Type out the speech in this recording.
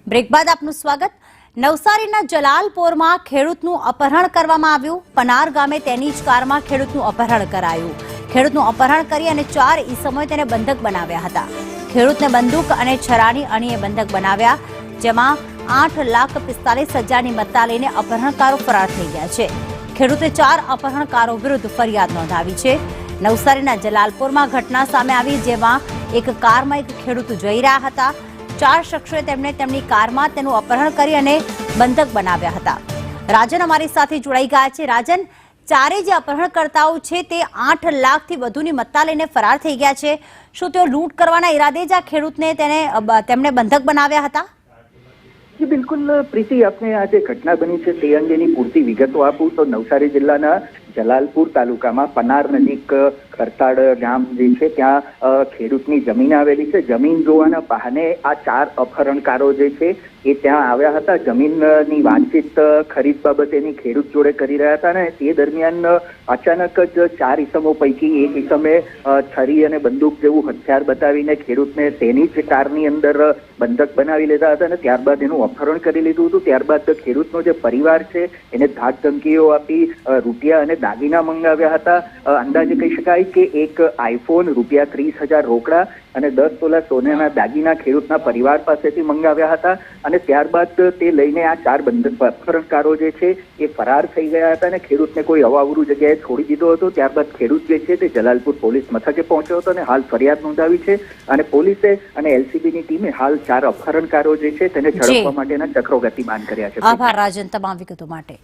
Break બાદ આપનું સ્વાગત। નવસારીના જલાલપોરમાં ખેડૂતનું અપહરણ કરવામાં આવ્યું। પનાર ગામે તેની જ કારમાં ખેડૂતનું અપહરણ કરાયું। ખેડૂતનું અપહરણ કરી અને 4 ઈસમોએ તેને બંધક બનાવ્યા હતા। ખેડૂતને બંદૂક અને છરાની અણીએ બંધક બનાવ્યા, જેમાં 8,45,000ની મત્તા લઈને અપહરણકારો ફરાર થઈ ગયા છે। ખેડૂતે 4 અપહરણકારો વિરુદ્ધ ફરિયાદ નોંધાવી છે। નવસારીના જલાલપોરમાં ઘટના સામે આવી, જેમાં એક કારમાં એક ખેડૂત જઈ રહ્યા હતા। 4 શખ્સોએ તેમની કારમાં તેનું અપહરણ કરી અને બંધક બનાવ્યા હતા। રાજન અમારી સાથે જોડાઈ ગયા છે। રાજન, ચારે જે અપહરણકર્તાઓ છે તે 8 લાખથી વધુની મત્તા લઈને ફરાર થઈ ગયા છે। શું તેઓ લૂંટ કરવાના ઈરાદે જ આ ખેડૂતને તેમને બંધક બનાવ્યા હતા? जी बिल्कुल प्रीति, आपने आज घटना बनी है ते अंगेनी पूरती विगतो आपू तो नवसारी जिल्लाना जलालपुर तालुकामां पनार नजीक खरताड़ गाम जे छे त्यां खेडूतनी जमीन आवेली छे। जमीन जोवाना बहाने आ 4 अपहरणकारो जे छे ए त्यां આવ્યા હતા। જમીનની વાતચીત ખરીદ બાબતેની ખેડૂત જોડે કરી રહ્યા હતા અને તે દરમિયાન અચાનક જ 4 ઈસમો પૈકી એક ઈસમે છરી અને બંદૂક જેવું હથિયાર બતાવીને ખેડૂતને તેની જ કારની અંદર બંધક બનાવી લીધા હતા અને ત્યારબાદ એનું અપહરણ કરી લીધું હતું। ત્યારબાદ ખેડૂતનો જે પરિવાર છે એને ધાક ધમકીઓ આપી રૂપિયા અને દાગીના મંગાવ્યા હતા। અંદાજે કહી શકાય કે એક આઈફોન, રૂપિયા 30,000 રોકડા અને 10 તોલા સોનાના દાગીના ખેડૂતના પરિવાર પાસેથી મંગાવ્યા હતા અને ત્યારબાદ તે લઈને આ 4 અપહરણકારો જે છે એ ફરાર થઈ ગયા હતા અને ખેડૂતને કોઈ અવાવરું જગ્યાએ છોડી દીધો હતો। ત્યારબાદ ખેડૂત જે છે તે જલાલપુર પોલીસ મથકે પહોંચ્યો હતો અને હાલ ફરિયાદ નોંધાવી છે અને પોલીસે અને એલસીબીની ટીમે હાલ 4 અપહરણકારો જે છે તેને ઝડપવા માટેના ચક્રો ગતિમાન કર્યા છે। આભાર રાજન, તમામ વિગતો માટે।